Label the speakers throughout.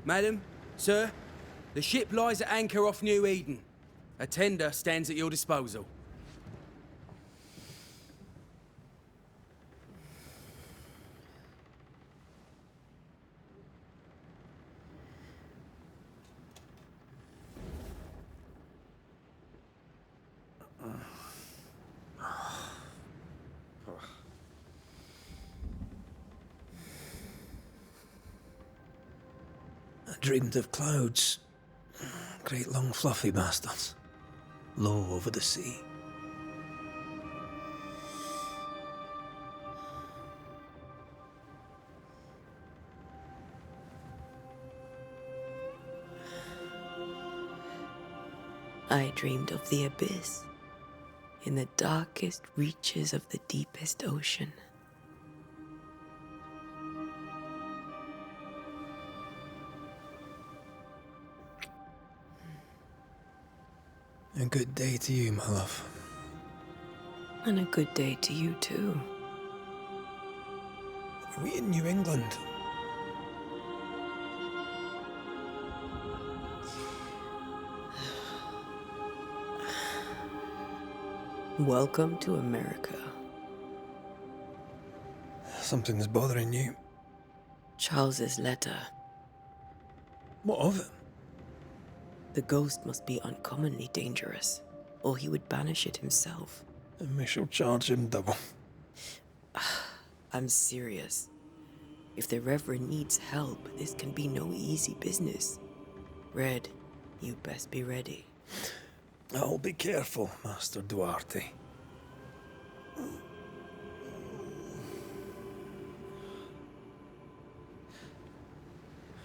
Speaker 1: Madam, sir, the ship lies at anchor off New Eden. A tender stands at your disposal.
Speaker 2: I dreamed of clouds. Great long fluffy bastards. Low over the sea.
Speaker 3: I dreamed of the abyss, in the darkest reaches of the deepest ocean.
Speaker 2: A good day to you, my love.
Speaker 3: And a good day to you too.
Speaker 2: Are we in New England?
Speaker 3: Welcome to America.
Speaker 2: Something's bothering you.
Speaker 3: Charles's letter.
Speaker 2: What of it?
Speaker 3: The ghost must be uncommonly dangerous, or he would banish it himself.
Speaker 2: And we shall charge him double.
Speaker 3: I'm serious. If the Reverend needs help, this can be no easy business. Red, you best be ready.
Speaker 2: I'll be careful, Master Duarte.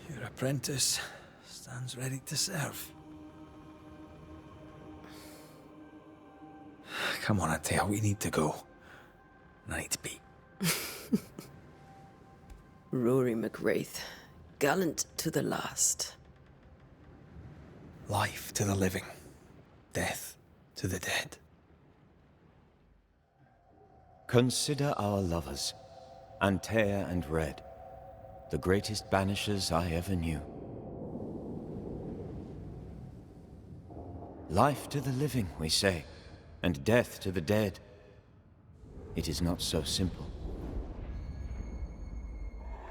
Speaker 2: Your apprentice stands ready to serve. Come on, Atea, we need to go. I need to be.
Speaker 3: Rory McWraith, gallant to the last.
Speaker 2: Life to the living, death to the dead.
Speaker 4: Consider our lovers, Antea and Red, the greatest banishers I ever knew. Life to the living, we say, and death to the dead. It is not so simple.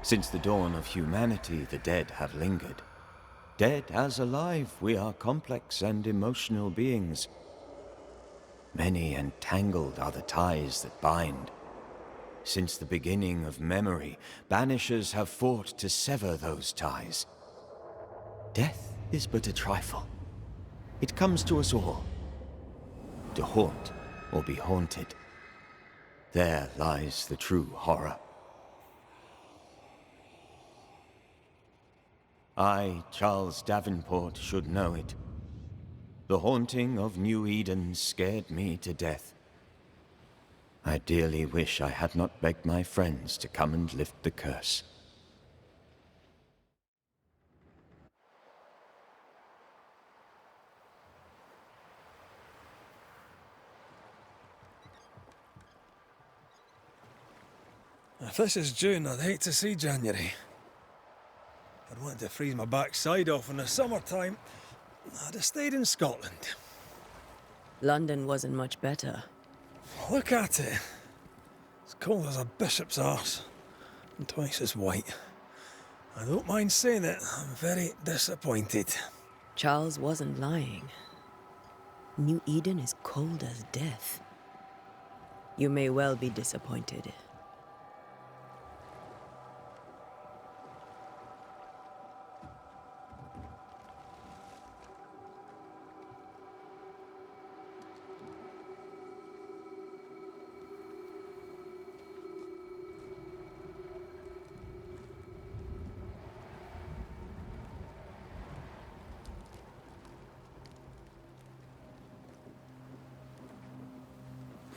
Speaker 4: Since the dawn of humanity, the dead have lingered. Dead as alive, we are complex and emotional beings. Many and tangled are the ties that bind. Since the beginning of memory, banishers have fought to sever those ties. Death is but a trifle. It comes to us all. To haunt or be haunted. There lies the true horror. I, Charles Davenport, should know it. The haunting of New Eden scared me to death. I dearly wish I had not begged my friends to come and lift the curse.
Speaker 2: If this is June, I'd hate to see January. I'd want to freeze my backside off in the summertime. I'd have stayed in Scotland.
Speaker 3: London wasn't much better.
Speaker 2: Look at it. As cold as a bishop's arse, and twice as white. I don't mind saying it, I'm very disappointed.
Speaker 3: Charles wasn't lying. New Eden is cold as death. You may well be disappointed.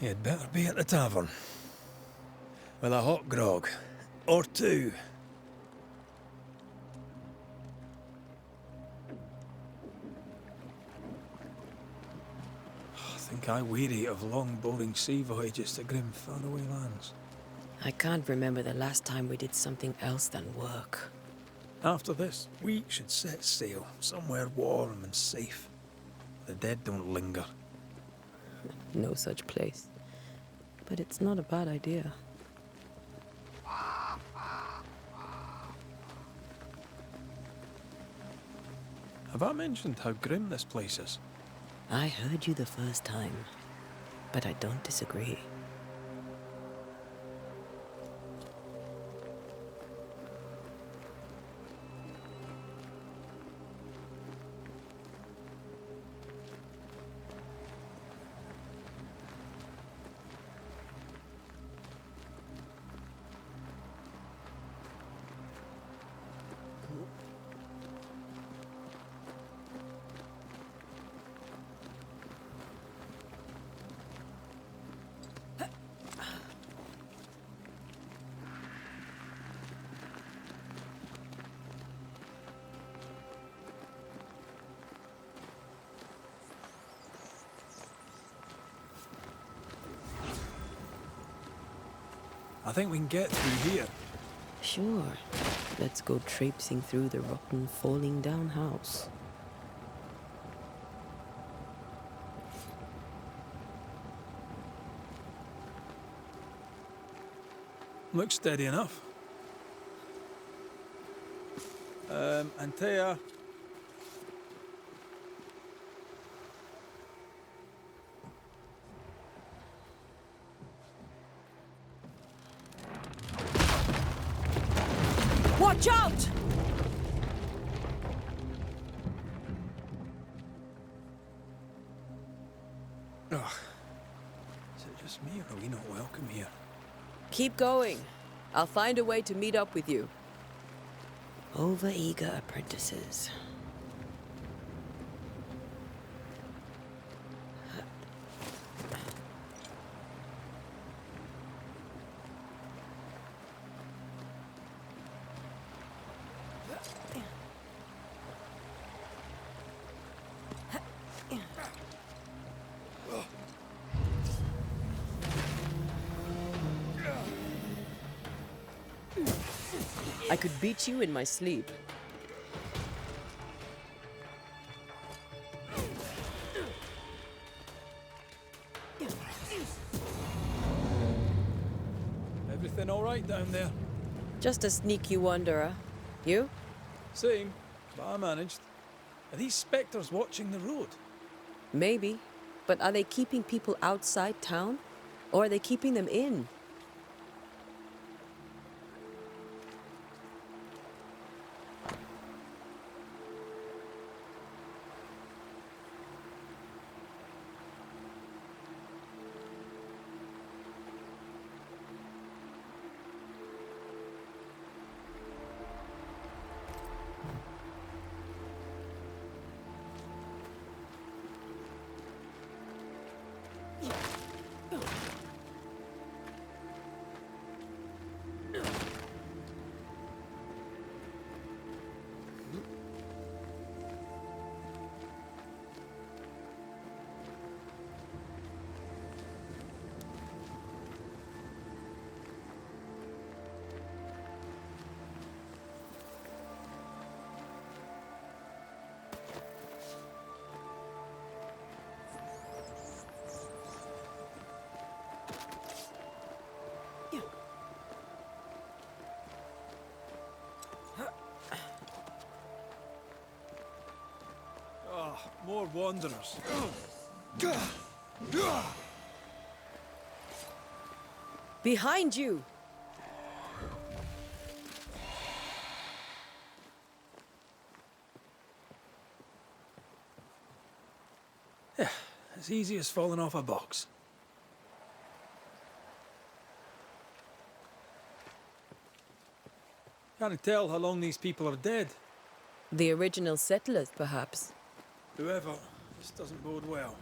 Speaker 2: You'd better be at the tavern. With a hot grog. Or two. I think I weary of long, boring sea voyages to grim, faraway lands.
Speaker 3: I can't remember the last time we did something else than work.
Speaker 2: After this, we should set sail somewhere warm and safe. The dead don't linger.
Speaker 3: No such place. But it's not a bad idea.
Speaker 2: Have I mentioned how grim this place is?
Speaker 3: I heard you the first time, but I don't disagree.
Speaker 2: I think we can get through here.
Speaker 3: Sure. Let's go traipsing through the rotten, falling down house.
Speaker 2: Looks steady enough. Antea.
Speaker 3: Watch out!
Speaker 2: Ugh. Is it just me, or are we not welcome here?
Speaker 3: Keep going. I'll find a way to meet up with you. Over-eager apprentices. I could beat you in my sleep.
Speaker 2: Everything all right down there?
Speaker 3: Just a sneaky wanderer. You?
Speaker 2: Same, but I managed. Are these spectres watching the road?
Speaker 3: Maybe. But are they keeping people outside town? Or are they keeping them in?
Speaker 2: Ah, more wanderers.
Speaker 3: Behind you!
Speaker 2: Yeah, as easy as falling off a box. Can't tell how long these people are dead.
Speaker 3: The original settlers, perhaps.
Speaker 2: Whoever, this doesn't bode well.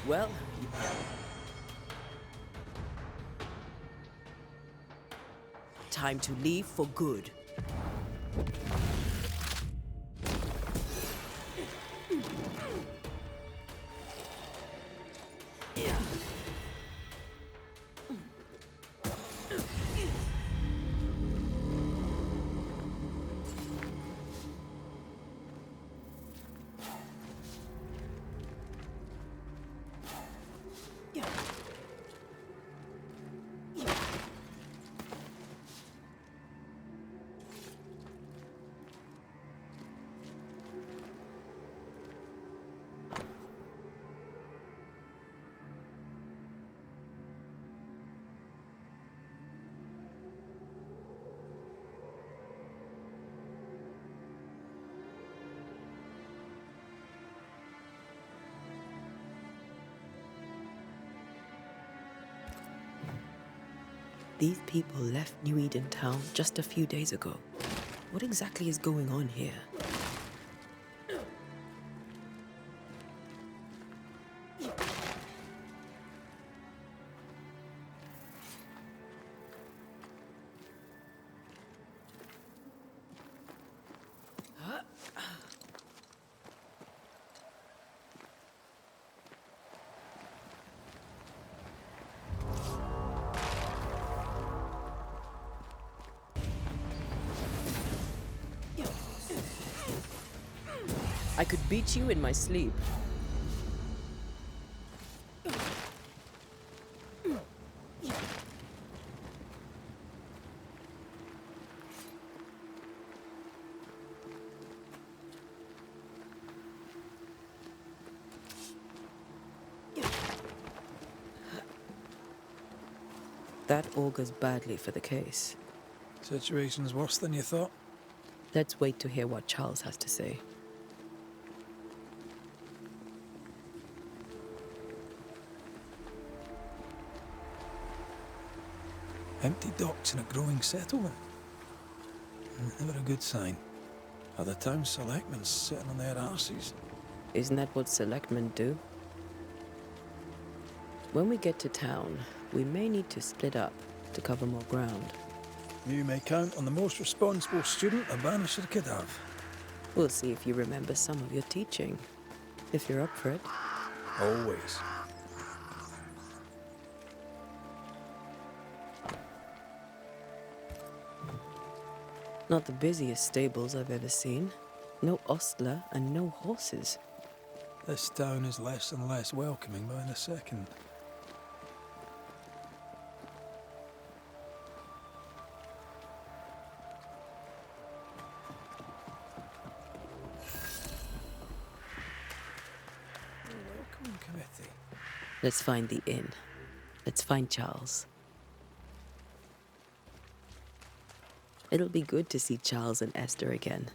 Speaker 3: Well, time to leave for good. These people left New Eden Town just a few days ago. What exactly is going on here? I could beat you in my sleep. That augurs badly for the case.
Speaker 2: Situation's worse than you thought.
Speaker 3: Let's wait to hear what Charles has to say.
Speaker 2: Empty docks in a growing settlement. Never a good sign. Are the town selectmen sitting on their arses?
Speaker 3: Isn't that what selectmen do? When we get to town, we may need to split up to cover more ground.
Speaker 2: You may count on the most responsible student a Banisher could have.
Speaker 3: We'll see if you remember some of your teaching, if you're up for it.
Speaker 2: Always.
Speaker 3: Not the busiest stables I've ever seen. No ostler and no horses.
Speaker 2: This town is less and less welcoming by the second. Welcome committee.
Speaker 3: Let's find the inn. Let's find Charles. It'll be good to see Charles and Esther again.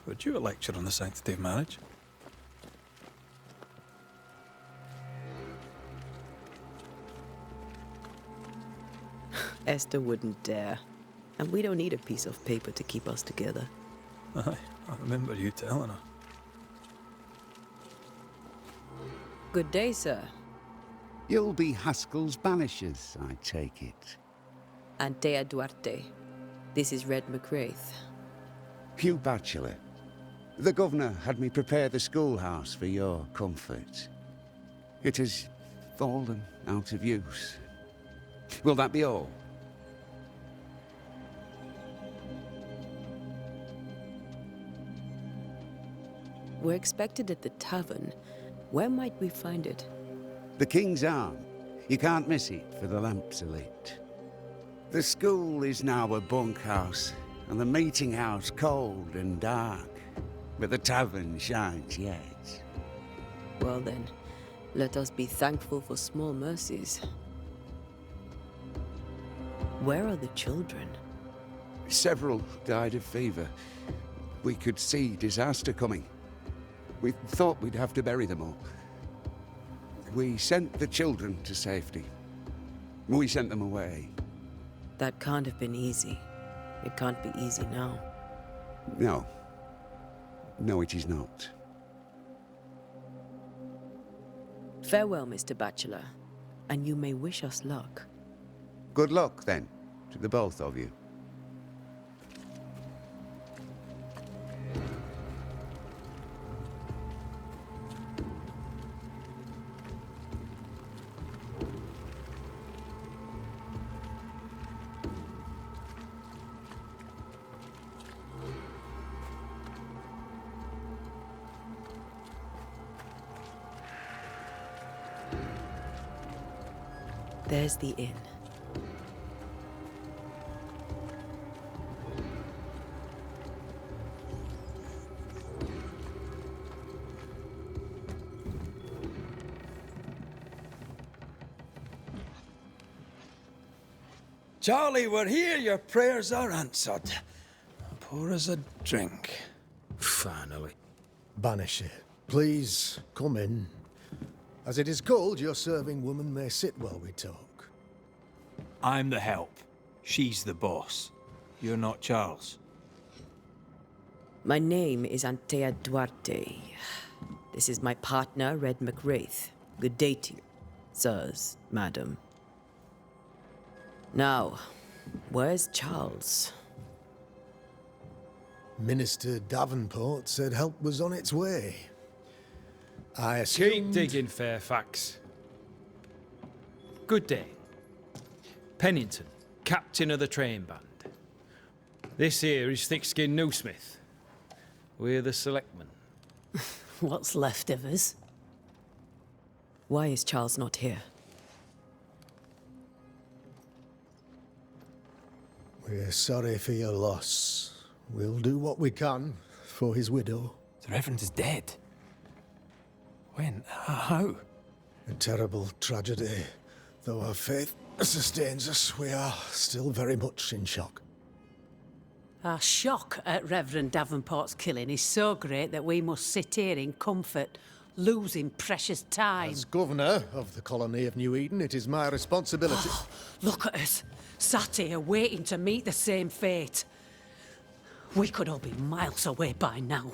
Speaker 2: Would you a lecture on the sanctity of marriage?
Speaker 3: Esther wouldn't dare. And we don't need a piece of paper to keep us together.
Speaker 2: Aye, I remember you telling her.
Speaker 3: Good day, sir.
Speaker 5: You'll be Haskell's Banishers, I take it.
Speaker 3: Antea Duarte. This is Red McWraith.
Speaker 5: Hugh Batchelor. The governor had me prepare the schoolhouse for your comfort. It has fallen out of use. Will that be all?
Speaker 3: We're expected at the tavern. Where might we find it?
Speaker 5: The King's Arm. You can't miss it, for the lamps are lit. The school is now a bunkhouse, and the meeting house cold and dark. But the tavern shines yet.
Speaker 3: Well then, let us be thankful for small mercies. Where are the children?
Speaker 5: Several died of fever. We could see disaster coming. We thought we'd have to bury them all. We sent the children to safety. We sent them away.
Speaker 3: That can't have been easy. It can't be easy now.
Speaker 5: No. No, it is not.
Speaker 3: Farewell, Mr. Bachelor, and you may wish us luck.
Speaker 5: Good luck, then, to the both of you.
Speaker 3: There's the inn.
Speaker 2: Charlie, we're here. Your prayers are answered. Pour us a drink.
Speaker 1: Finally.
Speaker 6: Banisher, please come in. As it is cold, your serving woman may sit while we talk.
Speaker 2: I'm the help. She's the boss. You're not Charles.
Speaker 3: My name is Antea Duarte. This is my partner, Red McWraith. Good day to you, sirs, madam. Now, where's Charles?
Speaker 6: Minister Davenport said help was on its way. I
Speaker 1: Keep
Speaker 6: assumed...
Speaker 1: digging, Fairfax. Good day. Pennington, captain of the train band. This here is thick-skinned Newsmith. We're the selectmen.
Speaker 7: What's left of us?
Speaker 3: Why is Charles not here?
Speaker 6: We're sorry for your loss. We'll do what we can for his widow.
Speaker 2: The Reverend is dead. When? How?
Speaker 6: A terrible tragedy. Though our faith sustains us, we are still very much in shock.
Speaker 7: Our shock at Reverend Davenport's killing is so great that we must sit here in comfort, losing precious time.
Speaker 6: As governor of the colony of New Eden, it is my responsibility...
Speaker 7: Look at us, sat here waiting to meet the same fate. We could all be miles away by now.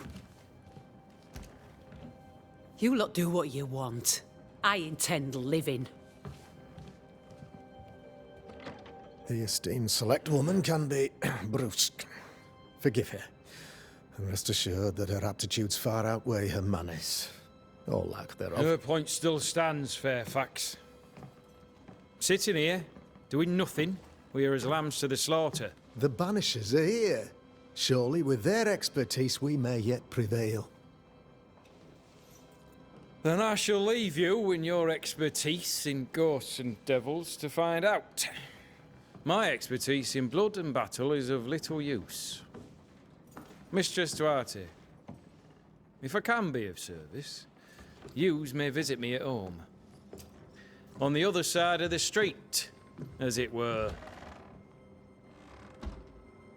Speaker 7: You lot do what you want. I intend living.
Speaker 6: The esteemed select woman can be brusque. Forgive her. And rest assured that her aptitudes far outweigh her manners. Or lack thereof.
Speaker 1: Her point still stands, Fairfax. Sitting here, doing nothing, we're as lambs to the slaughter.
Speaker 6: The Banishers are here. Surely with their expertise we may yet prevail.
Speaker 1: Then I shall leave you and your expertise in ghosts and devils to find out. My expertise in blood and battle is of little use. Mistress Duarte, if I can be of service, yous may visit me at home. On the other side of the street, as it were.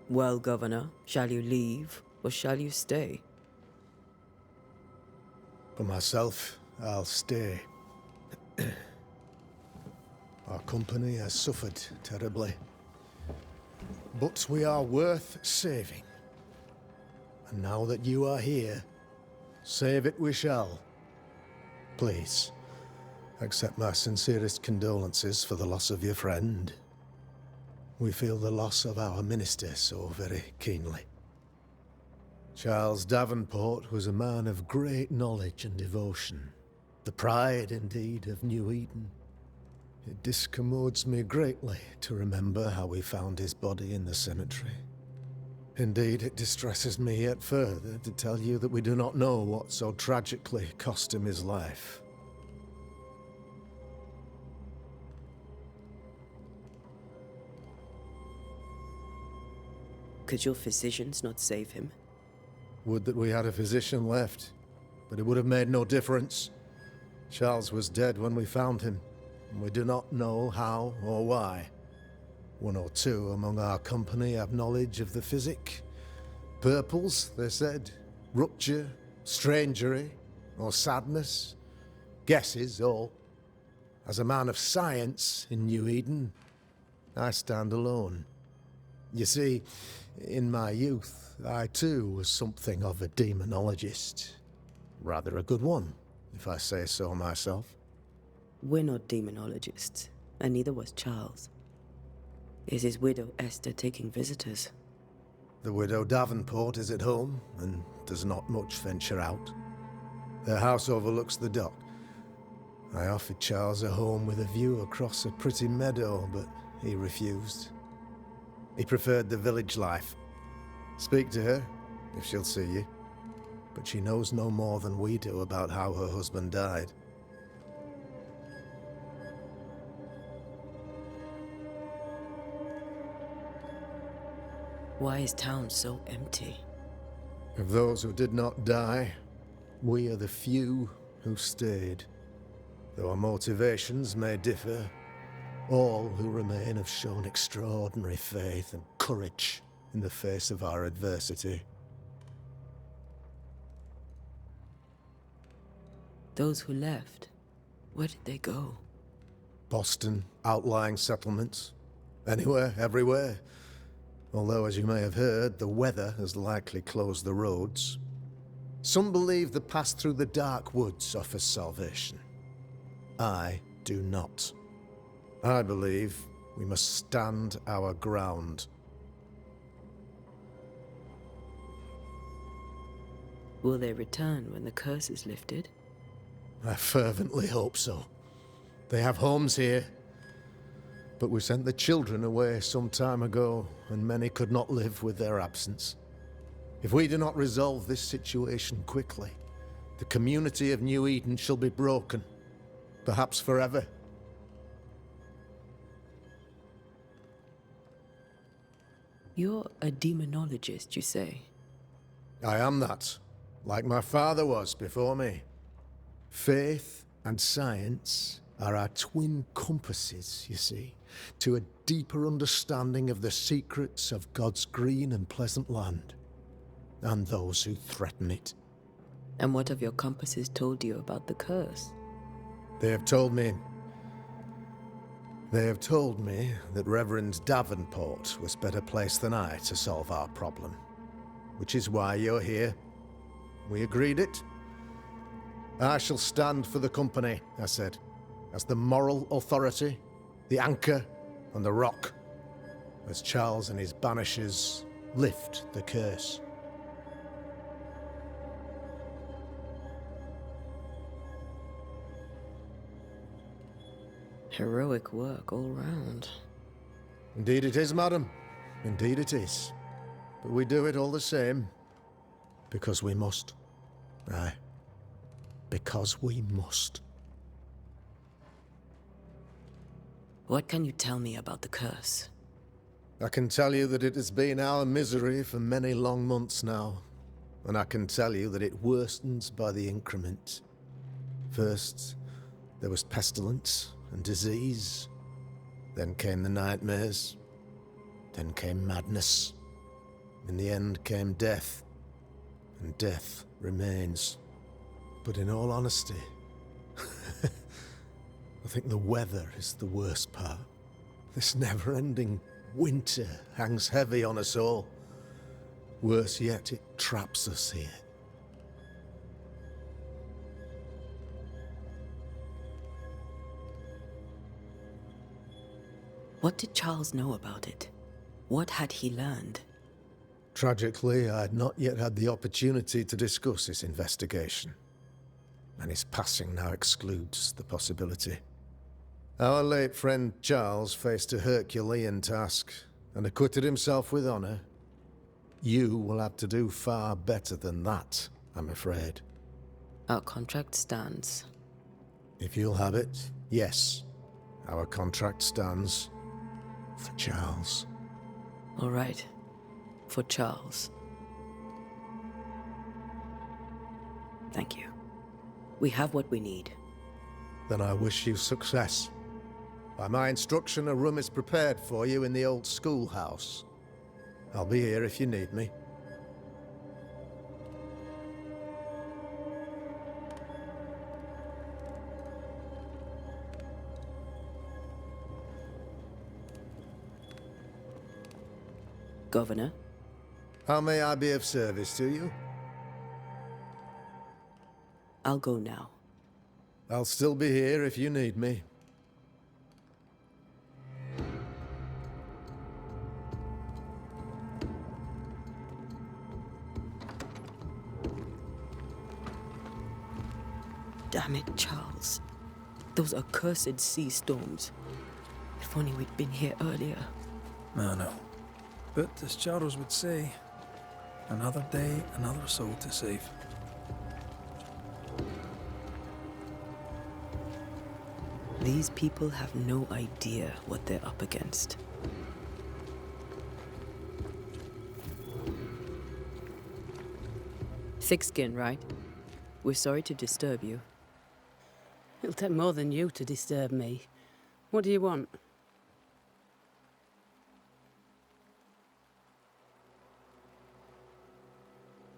Speaker 3: Well, Governor, shall you leave or shall you stay?
Speaker 6: For myself, I'll stay. Our company has suffered terribly. But we are worth saving. And now that you are here, save it we shall. Please, accept my sincerest condolences for the loss of your friend. We feel the loss of our minister so very keenly. Charles Davenport was a man of great knowledge and devotion. The pride, indeed, of New Eden. It discommodes me greatly to remember how we found his body in the cemetery. Indeed, it distresses me yet further to tell you that we do not know what so tragically cost him his life.
Speaker 3: Could your physicians not save him?
Speaker 6: Would that we had a physician left, but it would have made no difference. Charles was dead when we found him, and we do not know how or why. One or two among our company have knowledge of the physic. Purples, they said, rupture, strangery, or sadness. Guesses, all. As a man of science in New Eden, I stand alone. You see, in my youth, I too was something of a demonologist. Rather a good one, if I say so myself.
Speaker 3: We're not demonologists, and neither was Charles. Is his widow Esther taking visitors?
Speaker 6: The widow Davenport is at home and does not much venture out. Their house overlooks the dock. I offered Charles a home with a view across a pretty meadow, but he refused. He preferred the village life. Speak to her, if she'll see you. But she knows no more than we do about how her husband died.
Speaker 3: Why is town so empty?
Speaker 6: Of those who did not die, we are the few who stayed. Though our motivations may differ, all who remain have shown extraordinary faith and courage in the face of our adversity.
Speaker 3: Those who left, where did they go?
Speaker 6: Boston, outlying settlements. Anywhere, everywhere. Although, as you may have heard, the weather has likely closed the roads. Some believe the pass through the dark woods offers salvation. I do not. I believe we must stand our ground.
Speaker 3: Will they return when the curse is lifted?
Speaker 6: I fervently hope so. They have homes here. But we sent the children away some time ago, and many could not live with their absence. If we do not resolve this situation quickly, the community of New Eden shall be broken, perhaps forever.
Speaker 3: You're a demonologist, you say?
Speaker 6: I am that, like my father was before me. Faith and science are our twin compasses, you see, to a deeper understanding of the secrets of God's green and pleasant land, and those who threaten it.
Speaker 3: And what have your compasses told you about the curse?
Speaker 6: They have told me that Reverend Davenport was better placed than I to solve our problem, which is why you're here. We agreed it. I shall stand for the company, I said, as the moral authority, the anchor, and the rock, as Charles and his Banishers lift the curse.
Speaker 3: Heroic work all round.
Speaker 6: Indeed it is, madam. Indeed it is. But we do it all the same, because we must. Aye. Because we must.
Speaker 3: What can you tell me about the curse?
Speaker 6: I can tell you that it has been our misery for many long months now, and I can tell you that it worstens by the increment. First, there was pestilence and disease. Then came the nightmares. Then came madness. In the end came death, and death remains. But in all honesty, I think the weather is the worst part. This never-ending winter hangs heavy on us all. Worse yet, it traps us here.
Speaker 3: What did Charles know about it? What had he learned?
Speaker 6: Tragically, I had not yet had the opportunity to discuss his investigation, and his passing now excludes the possibility. Our late friend Charles faced a Herculean task and acquitted himself with honor. You will have to do far better than that, I'm afraid.
Speaker 3: Our contract stands.
Speaker 6: If you'll have it, yes. Our contract stands for Charles.
Speaker 3: All right. For Charles. Thank you. We have what we need.
Speaker 6: Then I wish you success. By my instruction, a room is prepared for you in the old schoolhouse. I'll be here if you need me.
Speaker 3: Governor?
Speaker 6: How may I be of service to you?
Speaker 3: I'll go now.
Speaker 6: I'll still be here if you need me.
Speaker 3: Damn it, Charles. Those accursed sea storms. If only we'd been here earlier.
Speaker 2: I know. But as Charles would say, another day, another soul to save.
Speaker 3: These people have no idea what they're up against. Thick skin, right? We're sorry to disturb you.
Speaker 7: It'll take more than you to disturb me. What do you want?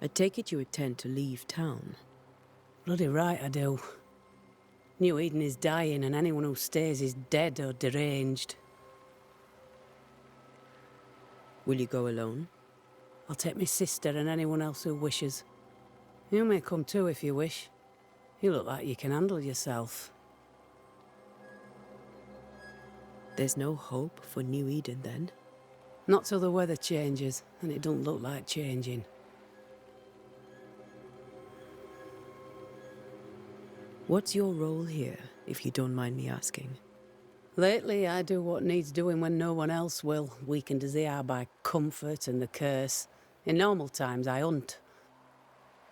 Speaker 3: I take it you intend to leave town.
Speaker 7: Bloody right I do. New Eden is dying and anyone who stays is dead or deranged.
Speaker 3: Will you go alone?
Speaker 7: I'll take my sister and anyone else who wishes. You may come too if you wish. You look like you can handle yourself.
Speaker 3: There's no hope for New Eden then?
Speaker 7: Not till the weather changes, and it don't look like changing.
Speaker 3: What's your role here, if you don't mind me asking?
Speaker 7: Lately, I do what needs doing when no one else will, weakened as they are by comfort and the curse. In normal times, I hunt.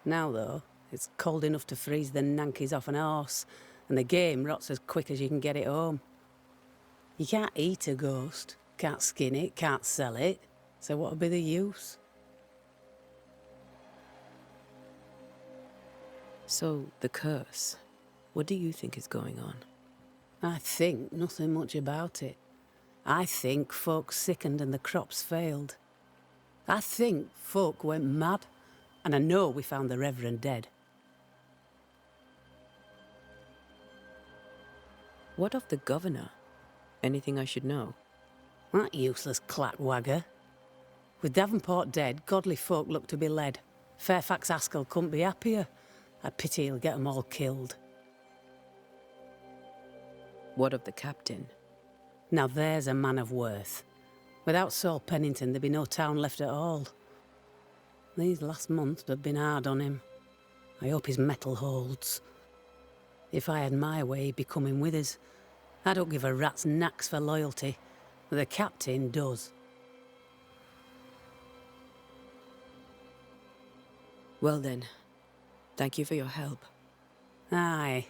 Speaker 7: Now, though, it's cold enough to freeze the nankies off an horse, and the game rots as quick as you can get it home. You can't eat a ghost, can't skin it, can't sell it, so what would be the use?
Speaker 3: So, the curse. What do you think is going on?
Speaker 7: I think nothing much about it. I think folk sickened and the crops failed. I think folk went mad, and I know we found the Reverend dead.
Speaker 3: What of the governor? Anything I should know?
Speaker 7: That useless clackwagger. With Davenport dead, godly folk look to be led. Fairfax Askell couldn't be happier. I pity he'll get 'em all killed.
Speaker 3: What of the captain?
Speaker 7: Now there's a man of worth. Without Saul Pennington, there'd be no town left at all. These last months have been hard on him. I hope his mettle holds. If I had my way, he'd be coming with us. I don't give a rat's knacks for loyalty, but the captain does.
Speaker 3: Well then, thank you for your help.
Speaker 7: Aye.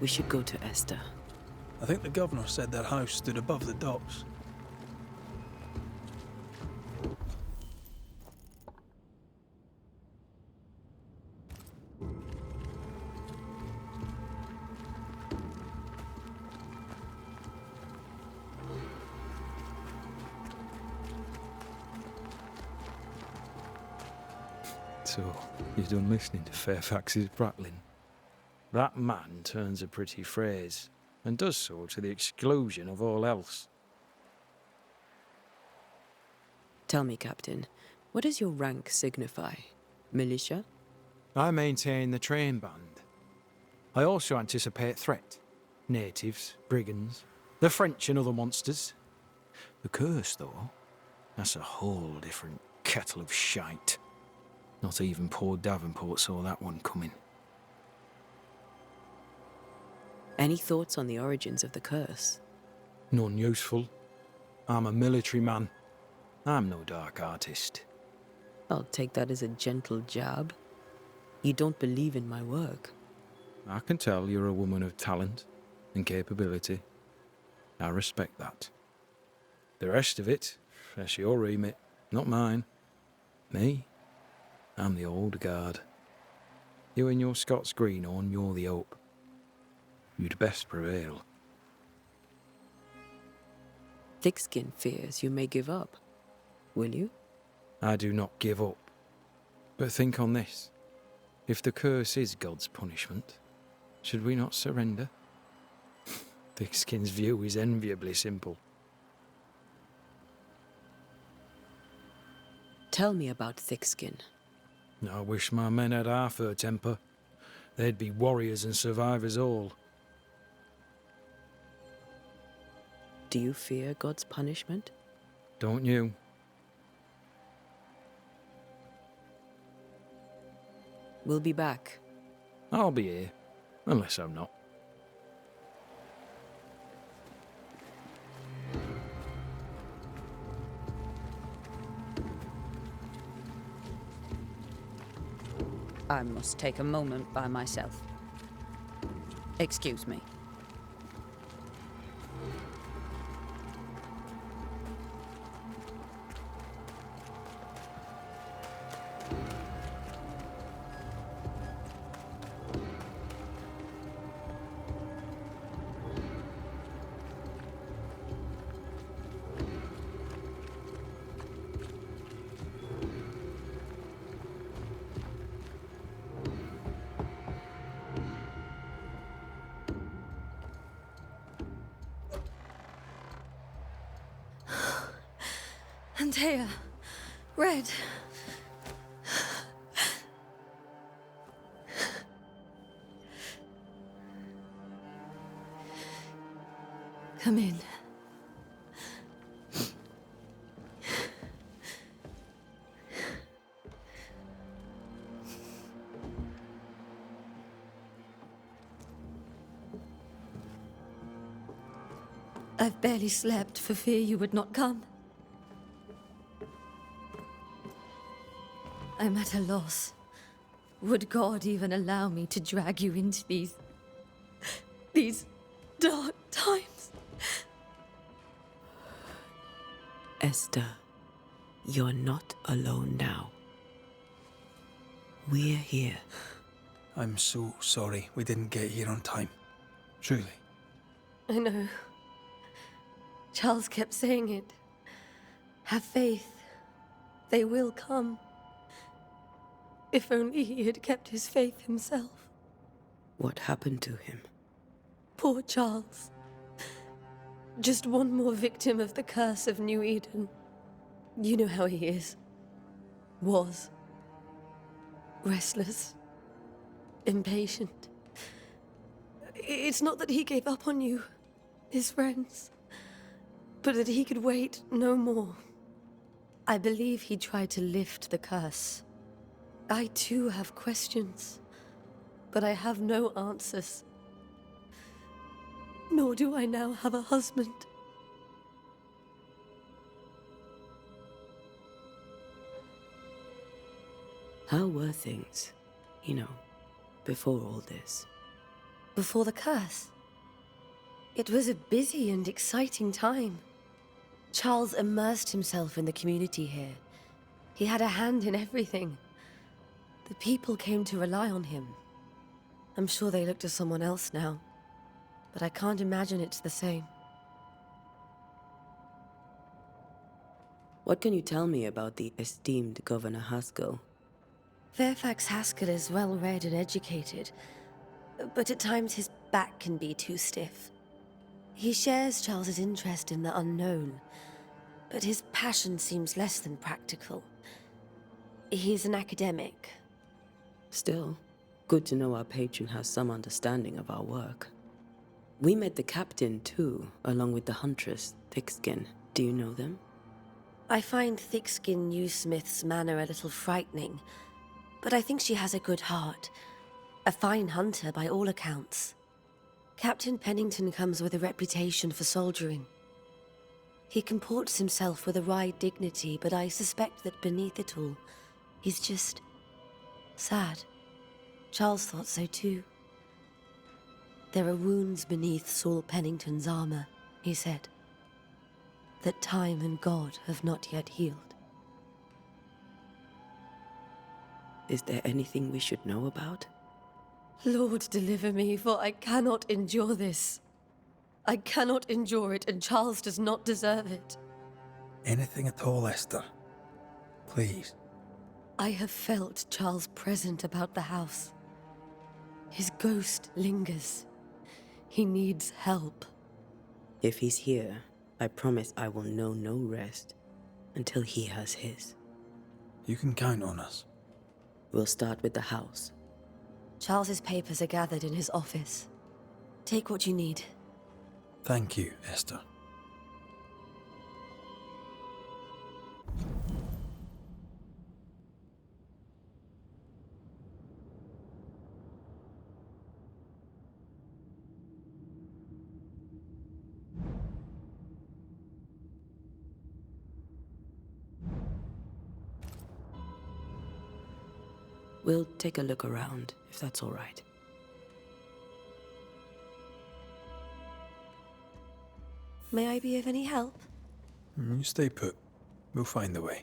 Speaker 3: We should go to Esther.
Speaker 2: I think the governor said their house stood above the docks.
Speaker 1: So, you're done listening to Fairfax's prattling? That man turns a pretty phrase, and does so to the exclusion of all else.
Speaker 3: Tell me, Captain, what does your rank signify? Militia?
Speaker 1: I maintain the train band. I also anticipate threat. Natives, brigands, the French and other monsters. The curse, though, that's a whole different kettle of shite. Not even poor Davenport saw that one coming.
Speaker 3: Any thoughts on the origins of the curse?
Speaker 1: None useful. I'm a military man. I'm no dark artist.
Speaker 3: I'll take that as a gentle jab. You don't believe in my work.
Speaker 1: I can tell you're a woman of talent and capability. I respect that. The rest of it, that's your remit, not mine. Me? I'm the old guard. You and your Scots greenhorn, you're the hope. You'd best prevail.
Speaker 3: Thickskin fears you may give up. Will you?
Speaker 1: I do not give up. But think on this. If the curse is God's punishment, should we not surrender? Thickskin's view is enviably simple.
Speaker 3: Tell me about Thickskin.
Speaker 1: I wish my men had half her temper. They'd be warriors and survivors all.
Speaker 3: Do you fear God's punishment?
Speaker 1: Don't you?
Speaker 3: We'll be back.
Speaker 1: I'll be here, unless I'm not.
Speaker 8: I must take a moment by myself. Excuse me.
Speaker 9: Antea, Red. Come in. I've barely slept for fear you would not come. I'm at a loss. Would God even allow me to drag you into these dark times?
Speaker 3: Esther, you're not alone now. We're here.
Speaker 2: I'm so sorry we didn't get here on time. Truly.
Speaker 9: I know. Charles kept saying it. Have faith. They will come. If only he had kept his faith himself.
Speaker 3: What happened to him?
Speaker 9: Poor Charles. Just one more victim of the curse of New Eden. You know how he is. Was. Restless. Impatient. It's not that he gave up on you, his friends, but that he could wait no more. I believe he tried to lift the curse. I too have questions, but I have no answers. Nor do I now have a husband.
Speaker 3: How were things, before all this?
Speaker 9: Before the curse? It was a busy and exciting time. Charles immersed himself in the community here. He had a hand in everything. The people came to rely on him. I'm sure they look to someone else now, but I can't imagine it's the same.
Speaker 3: What can you tell me about the esteemed Governor Haskell?
Speaker 9: Fairfax Haskell is well-read and educated, but at times his back can be too stiff. He shares Charles's interest in the unknown, but his passion seems less than practical. He's an academic.
Speaker 3: Still, good to know our patron has some understanding of our work. We met the captain, too, along with the huntress, Thickskin. Do you know them?
Speaker 9: I find Thickskin Newsmith's manner a little frightening, but I think she has a good heart. A fine hunter by all accounts. Captain Pennington comes with a reputation for soldiering. He comports himself with a wry dignity, but I suspect that beneath it all, he's just sad. Charles thought so too. There are wounds beneath Saul Pennington's armor, he said, that time and God have not yet healed.
Speaker 3: Is there anything we should know about?
Speaker 9: Lord, deliver me, for I cannot endure this. I cannot endure it, and Charles does not deserve it.
Speaker 2: Anything at all, Esther. Please.
Speaker 9: I have felt Charles present about the house. His ghost lingers. He needs help.
Speaker 3: If he's here, I promise I will know no rest until he has his.
Speaker 2: You can count on us.
Speaker 3: We'll start with the house.
Speaker 9: Charles's papers are gathered in his office. Take what you need.
Speaker 2: Thank you, Esther.
Speaker 3: We'll take a look around, if that's all right.
Speaker 9: May I be of any help?
Speaker 2: You stay put. We'll find the way.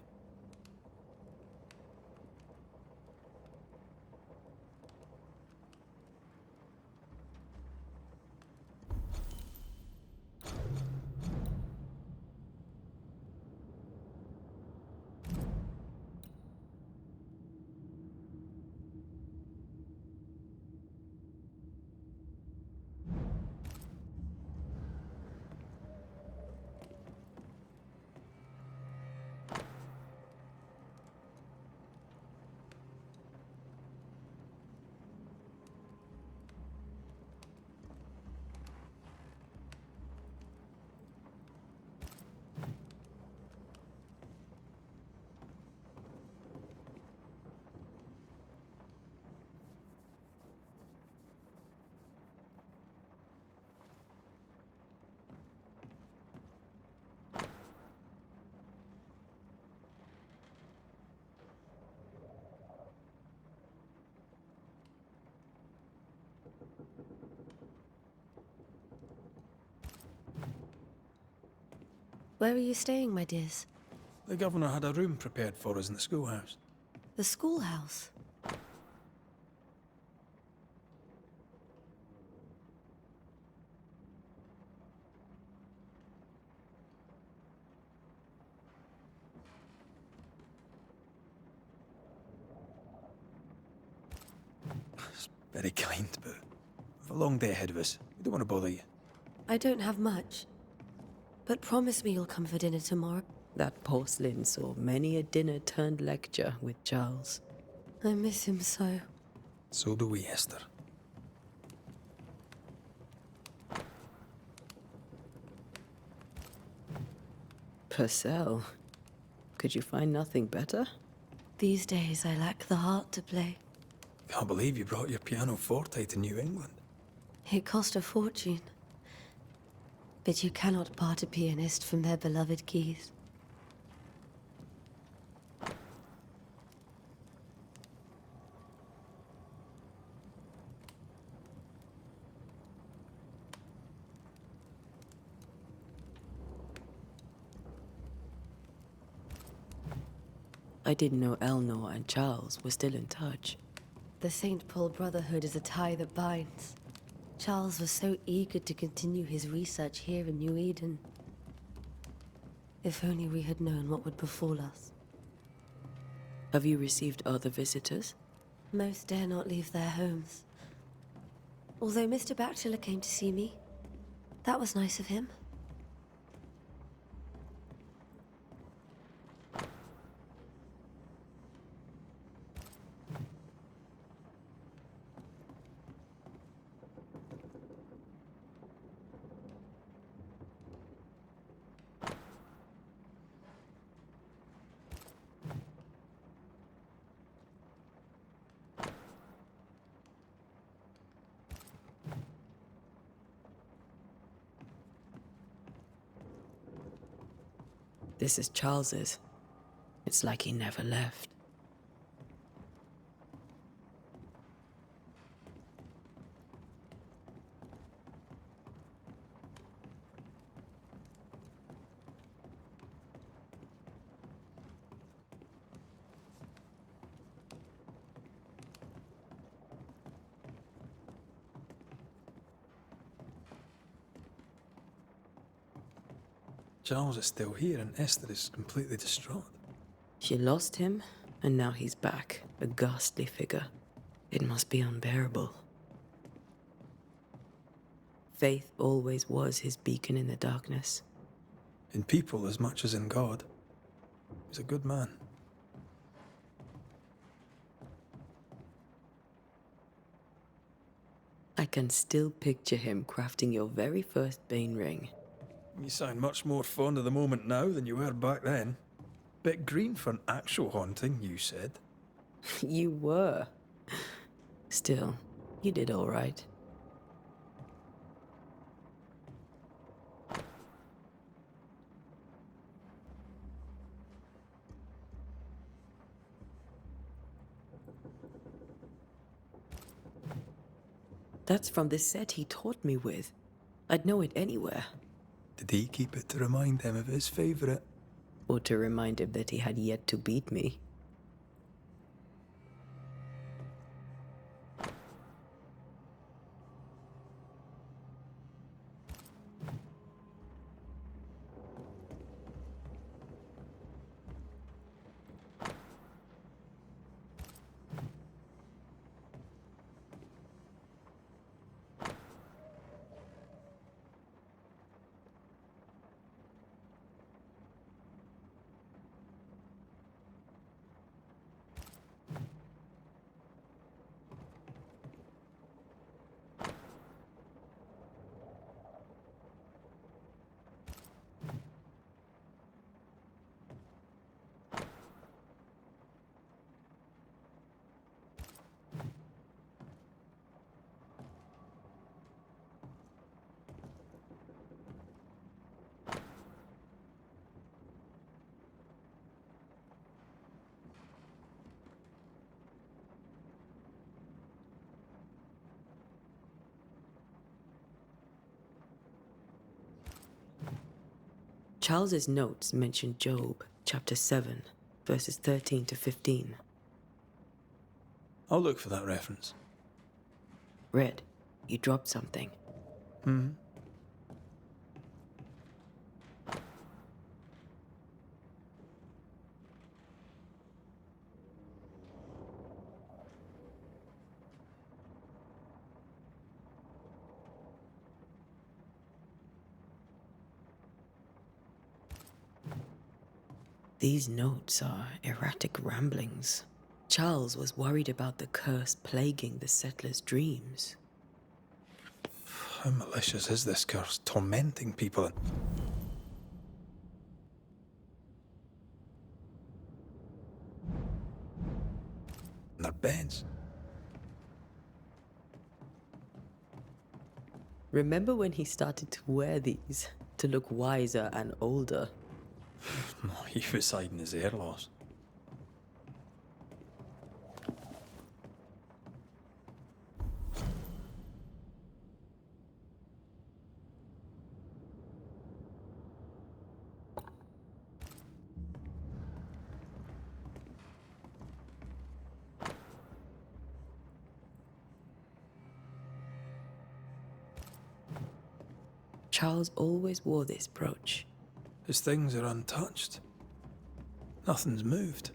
Speaker 9: Where are you staying, my dears?
Speaker 2: The governor had a room prepared for us in the schoolhouse.
Speaker 9: The schoolhouse.
Speaker 2: It's very kind, but we've a long day ahead of us. We don't want to bother you.
Speaker 9: I don't have much. But promise me you'll come for dinner tomorrow.
Speaker 3: That porcelain saw many a dinner turned lecture with Charles.
Speaker 9: I miss him so.
Speaker 2: So do we, Esther.
Speaker 3: Purcell, could you find nothing better?
Speaker 9: These days I lack the heart to play.
Speaker 2: Can't believe you brought your pianoforte to New England.
Speaker 9: It cost a fortune. But you cannot part a pianist from their beloved keys.
Speaker 3: I didn't know Eleanor and Charles were still in touch.
Speaker 9: The St. Paul Brotherhood is a tie that binds. Charles was so eager to continue his research here in New Eden. If only we had known what would befall us.
Speaker 3: Have you received other visitors?
Speaker 9: Most dare not leave their homes. Although Mr. Bachelor came to see me. That was nice of him.
Speaker 3: This is Charles's. It's like he never left.
Speaker 2: Charles is still here and Esther is completely distraught.
Speaker 3: She lost him, and now he's back, a ghastly figure. It must be unbearable. Faith always was his beacon in the darkness.
Speaker 2: In people as much as in God. He's a good man.
Speaker 3: I can still picture him crafting your very first Bane ring.
Speaker 2: You sound much more fond of the moment now than you were back then. Bit green for an actual haunting, you said.
Speaker 3: You were. Still, you did all right. That's from the set he taught me with. I'd know it anywhere.
Speaker 2: Did he keep it to remind him of his favourite?
Speaker 3: Or to remind him that he had yet to beat me. Charles's notes mention Job, chapter 7, verses 13 to 15.
Speaker 2: I'll look for that reference.
Speaker 3: Red, you dropped something. These notes are erratic ramblings. Charles was worried about the curse plaguing the settlers' dreams.
Speaker 2: How malicious is this curse, tormenting people and... their beds?
Speaker 3: Remember when he started to wear these to look wiser and older?
Speaker 2: No, he was hiding his hair loss.
Speaker 3: Charles always wore this brooch.
Speaker 2: His things are untouched. Nothing's moved.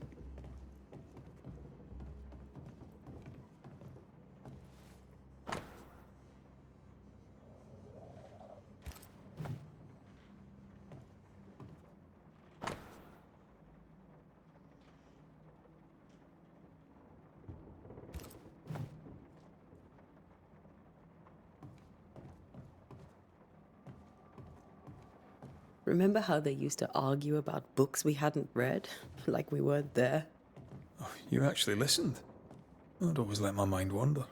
Speaker 3: Remember how they used to argue about books we hadn't read? Like we weren't there?
Speaker 2: Oh, you actually listened? I'd always let my mind wander.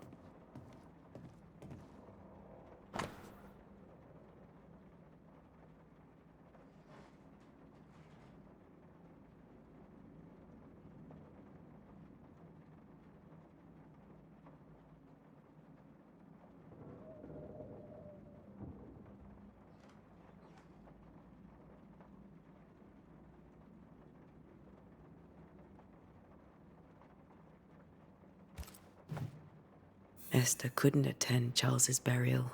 Speaker 3: Esther couldn't attend Charles's burial.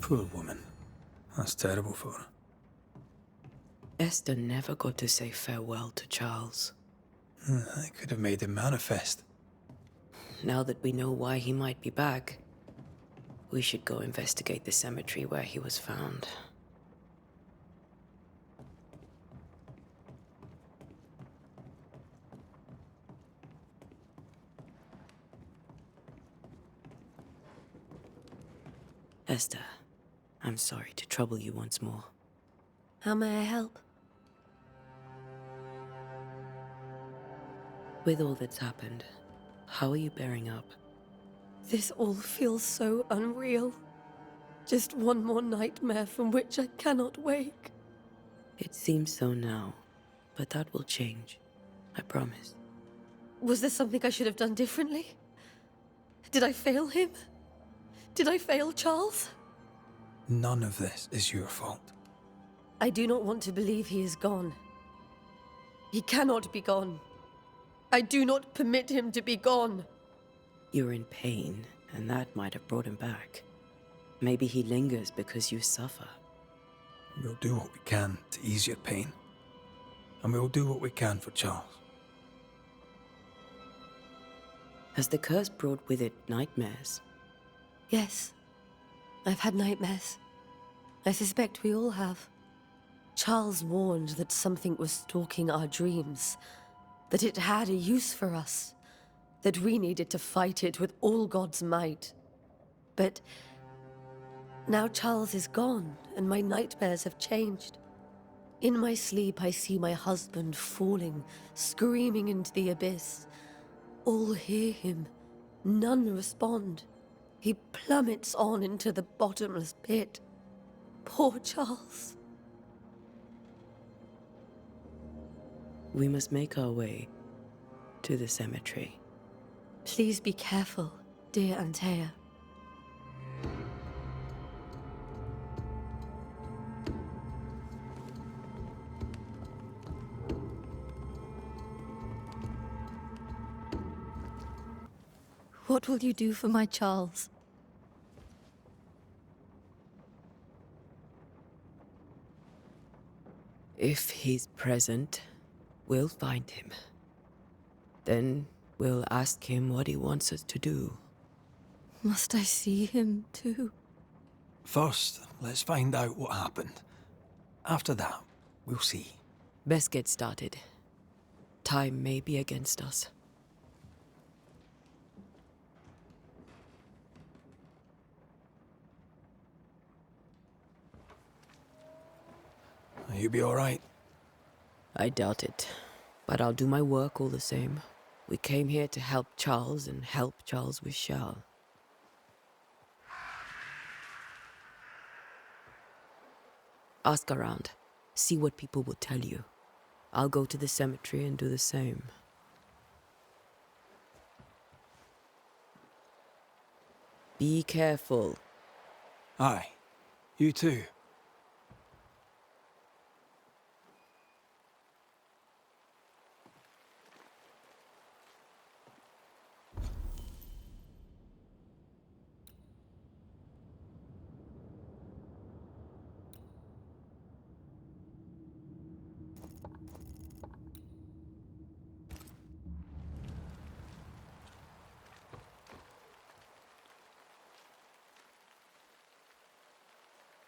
Speaker 2: Poor woman. That's terrible for her.
Speaker 3: Esther never got to say farewell to Charles.
Speaker 2: I could have made him manifest.
Speaker 3: Now that we know why he might be back, We should go investigate the cemetery where he was found. Esther, I'm sorry to trouble you once more.
Speaker 9: How may I help?
Speaker 3: With all that's happened, how are you bearing up?
Speaker 9: This all feels so unreal. Just one more nightmare from which I cannot wake.
Speaker 3: It seems so now, but that will change. I promise.
Speaker 9: Was there something I should have done differently? Did I fail him? Did I fail Charles?
Speaker 2: None of this is your fault.
Speaker 9: I do not want to believe he is gone. He cannot be gone. I do not permit him to be gone.
Speaker 3: You're in pain, and that might have brought him back. Maybe he lingers because you suffer.
Speaker 2: We'll do what we can to ease your pain. And we'll do what we can for Charles.
Speaker 3: Has the curse brought with it nightmares?
Speaker 9: Yes. I've had nightmares. I suspect we all have. Charles warned that something was stalking our dreams, that it had a use for us, that we needed to fight it with all God's might. But now Charles is gone, and my nightmares have changed. In my sleep, I see my husband falling, screaming into the abyss. All hear him. None respond. He plummets on into the bottomless pit. Poor Charles.
Speaker 3: We must make our way to the cemetery.
Speaker 9: Please be careful, dear Antea. What will you do for my Charles?
Speaker 3: If he's present, we'll find him. Then we'll ask him what he wants us to do.
Speaker 9: Must I see him too?
Speaker 2: First, let's find out what happened. After that, we'll see.
Speaker 3: Best get started. Time may be against us.
Speaker 2: You be all right?
Speaker 3: I doubt it, but I'll do my work all the same. We came here to help Charles, and help Charles we shall. Ask around. See what people will tell you. I'll go to the cemetery and do the same. Be careful.
Speaker 2: Aye. You too.